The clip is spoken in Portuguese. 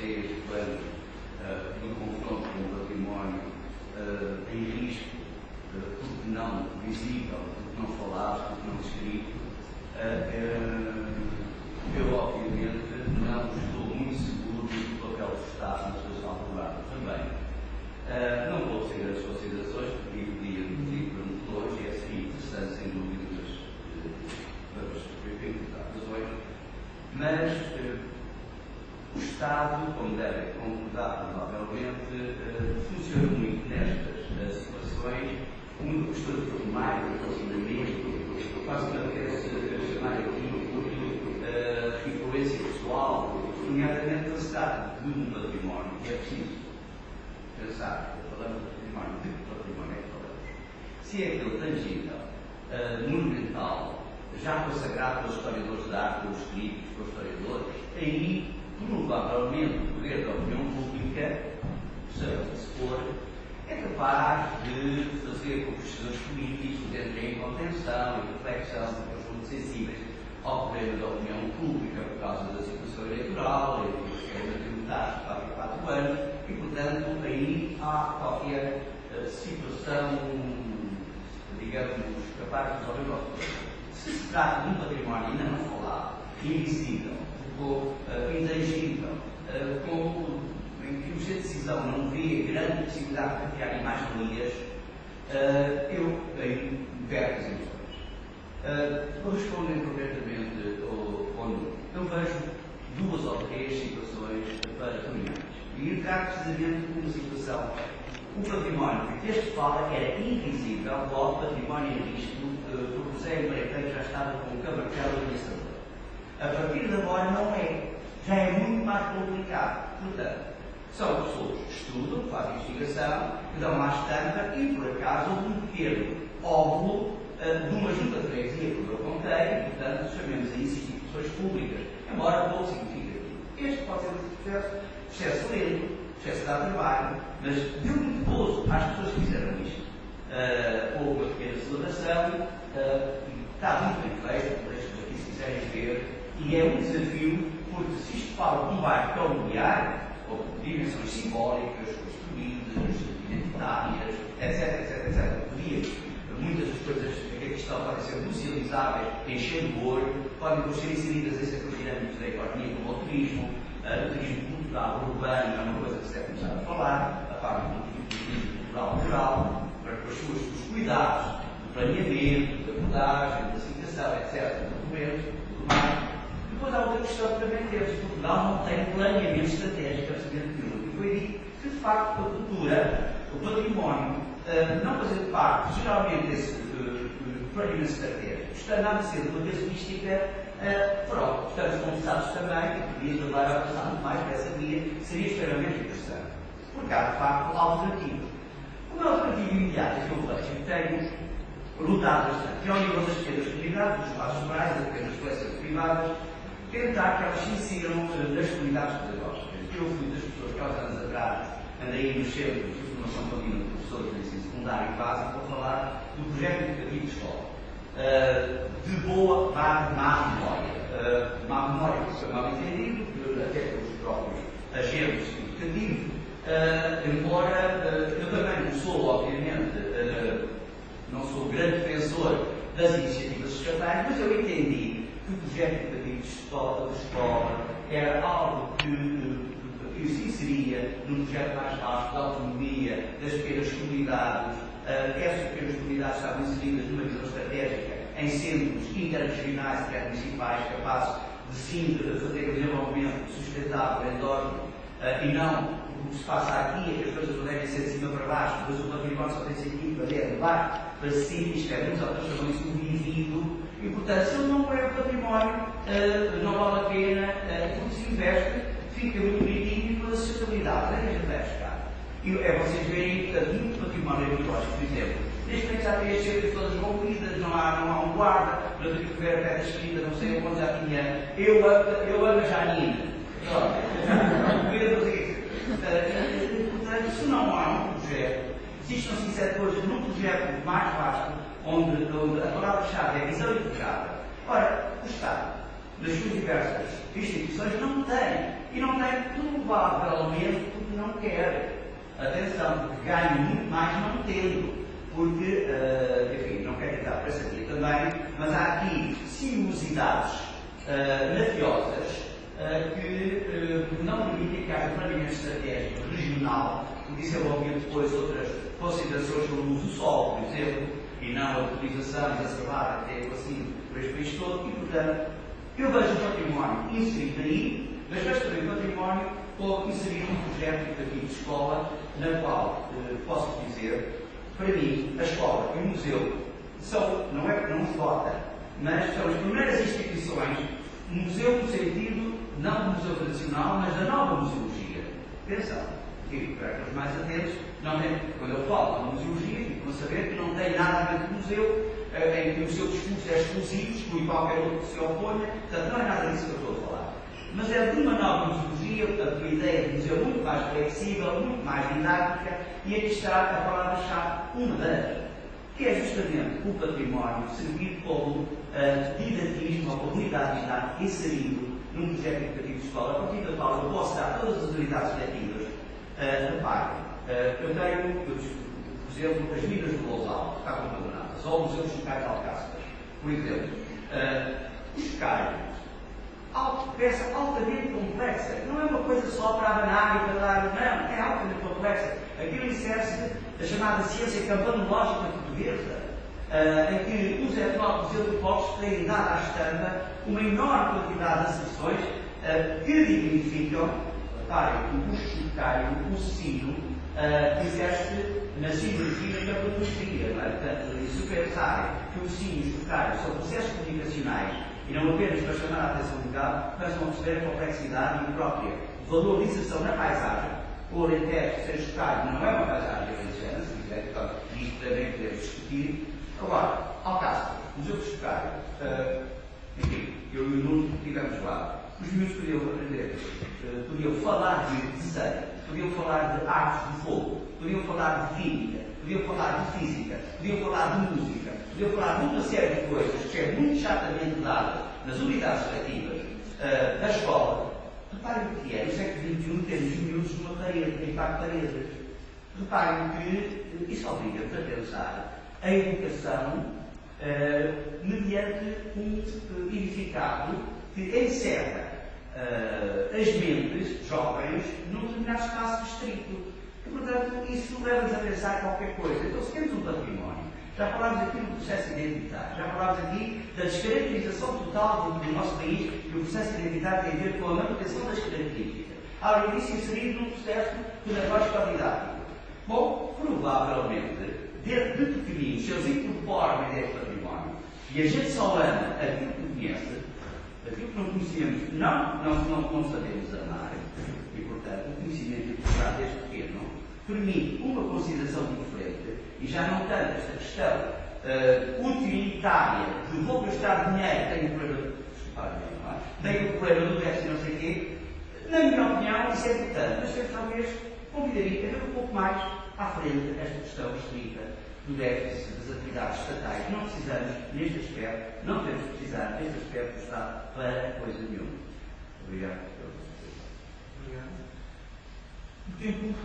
ideia este plano do confronto com o património em risco, porque não visível, porque não falado, porque não escrito, eu obviamente não estou muito seguro do papel do Estado na sua salvaguarda também. Não vou seguir as considerações, porque podia ir para muito longe, e seria interessante, sem dúvida, mas o Estado, como devem concordar provavelmente, funciona muito nestas situações, uma postura formal, relacionamento, quase uma vez chamar aqui influência pessoal, nomeadamente quando se trata de um património, e é preciso pensar, falando de património, de que património é que falamos? Se é aquele tangível, monumental, já consagrado pelos historiadores de arte, pelos críticos, pelos historiadores, aí provavelmente o poder da opinião pública, seja o que se for, é capaz de fazer com que os seus políticos entrem em contenção e reflexão, porque eles são muito sensíveis ao poder da opinião pública por causa da situação eleitoral, e do esquema tributário há 4 anos, e portanto aí há qualquer situação, digamos, capaz de resolver o nosso problema. Se se trata de um património ainda não falado, invisível, intangível, em que o Centro de Decisão não vê grande possibilidade de criar mais-valias, eu perco as emoções. Respondendo concretamente ao número, eu vejo 2 ou 3 situações patrimoniais. E entrar precisamente numa situação. O património que este fala era invisível, logo património em risco, porque o José Empreiteiro já estava com o camartelo administrador. A partir de agora não é. Já é muito mais complicado. Portanto, são pessoas que estudam, que fazem investigação, que dão à estampa e, por acaso, houve um pequeno óvulo de uma junta de freguesia, como eu contei, e, portanto, chamemos a isso instituições públicas, embora pouco significativo. Este pode ser um processo lento, processo de dar trabalho, mas deu muito gozo às pessoas que fizeram isto. Houve uma pequena celebração, está muito bem feito, deixem-nos aqui se quiserem ver, e é um desafio, porque se isto fala de um bairro tão mobiliário, ou de dimensões simbólicas, construídas, identitárias, etc. Muitas das coisas que aqui estão podem ser musealizáveis, enchendo o olho, podem ser inseridas em setores dinâmicos da economia, como o turismo cultural, urbano, é uma coisa que se deve começar a falar, a parte do turismo cultural rural, para os cuidados do planeamento, da abordagem, da citação, etc., documentos, tudo mais. Depois há outra questão que também temos. Portugal não tem planeamento estratégico absolutamente nenhum. E foi dito que, de facto, a cultura, o património, não fazendo parte, geralmente, desse planeamento estratégico, está nada a ser de uma casuística. Pronto, estamos conversados também, e podias levar a passar muito mais para essa via, seria extremamente interessante. Porque há, de facto, alternativas. Uma alternativa imediata que eu vejo e tenho lutado bastante, que é ao nível das pequenas comunidades, dos espaços rurais, das pequenas coleções privadas, tentar que elas se insiram nas comunidades pedagógicas. Eu fui das pessoas que há uns anos atrás andei nos centros de formação contínua de professores de ensino secundário e básico para falar do projeto educativo de escola. De boa barra má memória. Má memória, que foi mal entendido, até pelos próprios agentes educativos, embora eu também não sou, obviamente, não sou grande defensor das iniciativas estatais, mas eu entendi que o projeto educativo de escola era algo que se inseria num projeto mais vasto da autonomia das pequenas comunidades. Essas pequenas comunidades estavam inseridas numa visão estratégica em centros interregionais e municipais capazes de sim fazer o desenvolvimento sustentável, endógeno, e não o que se passa aqui, é que as coisas não devem ser de cima para baixo, mas o património só tem sentido para de baixo para cima, isto é, muitos autores chamam isso de indivíduo, e portanto, se ele não for o património, não vale a pena, porque se investe, fica muito bonitinho e toda a sustentabilidade, onde é que a gente vai buscar? E é vocês verem, portanto, muito património arqueológico, por exemplo. Neste momento já tem as cercas todas rompidas, não há um guarda, para ter que ver a pedra escrita, não sei onde já tinha. Eu amo a Janine. Portanto, se não há um projeto, se isto não se insere depois num projeto mais vasto, onde a palavra-chave é a visão integrada. Ora, o Estado, nas suas diversas instituições, não tem e não tem provavelmente porque não quer. Atenção, porque ganha muito mais não tendo, porque, enfim, não quero entrar para essa via também, mas há aqui sinuosidades mafiosas que não permitem que haja planeamento estratégico regional, porque isso envolvia depois outras considerações sobre o uso do solo, por exemplo, e não a utilização exacerbada que tem assim por este país todo, e portanto eu vejo o património inserido aí, mas vejo também o património inserido num projeto educativo de escola, na qual posso dizer, para mim, a escola e o museu são, não é que não se vota, mas são as primeiras instituições, um museu no sentido não do museu tradicional, mas da nova museologia. Atenção, digo para aqueles mais atentos, não tem, quando eu falo de museologia, ficam a saber que não tem nada a ver com o museu, em que o seu discurso é exclusivo, exclui qualquer outro que se oponha, portanto não é nada disso que eu estou a falar. Mas é de uma nova museologia, portanto, a ideia de museu muito mais flexível, muito mais didática, e aqui está a palavra-chave, uma das, que é justamente o património servir como didatismo, ou como unidade didática inserido num projeto educativo de escola, a partir da qual eu posso dar todas as unidades letivas. Reparem, eu tenho, por exemplo, as minas do Lousal, que estavam abandonadas, ou o Museu dos Chocais de Alcáceres, por exemplo. O chocalho, peça altamente complexa, não é uma coisa só para abanar e para dar, não, é altamente complexa. Aquilo insere-se a chamada ciência campanológica portuguesa, em que os etnólogos e antropólogos têm dado à estampa uma enorme quantidade de asserções que dignificam, reparem, o chocalho, o sino, que exerce na simbologia e na campanologia, não é? Portanto, se pensarem que o sino e o chocalho são processos comunicacionais e não apenas para chamar a atenção do gado, começam a perceber a complexidade e a própria valorização na paisagem. O Alentejo ser chocalho não é uma paisagem alentejana, se quiser, então, isto também podemos discutir. Agora, Alcácer, Museu de Chocalho, enfim, eu e o Nuno estivemos lá. Os miúdos podiam aprender, podiam falar de desenho, podiam falar de artes de fogo, podiam falar de química, podiam falar de física, podiam falar de música, podiam falar de uma série de coisas que é muito chatamente dada nas unidades seletivas da escola. Reparem o que é, no século XXI temos miúdos numa parede, em par paredes. Reparem que isso obriga-nos a pensar a educação mediante um edificado que encerra as mentes jovens num determinado espaço restrito. E, portanto, isso leva-nos a pensar qualquer coisa. Então, se temos um património, já falámos aqui do processo identitário, já falámos aqui da descaracterização total do nosso país, e o processo identitário tem a ver com a manutenção das características. Além disso, inserido num processo pedagógico didático. Bom, provavelmente, desde pequeninos, se eles incorporam a ideia de património, e a gente só ama aquilo que conhece, aquilo que não conhecemos, não sabemos amar, e, portanto, o conhecimento incorporado desde pequeno permite uma consideração diferente, e já não tanto esta questão utilitária de vou gastar dinheiro, tenho o problema, tenho o problema do déficit, não sei o quê. Na minha opinião, isso é importante, mas eu talvez convidaria a ver um pouco mais à frente esta questão restrita do déficit das atividades estatais. Não precisamos, neste aspecto, não temos que precisar neste aspecto do Estado para coisa nenhuma. Obrigado. Obrigado. O tempo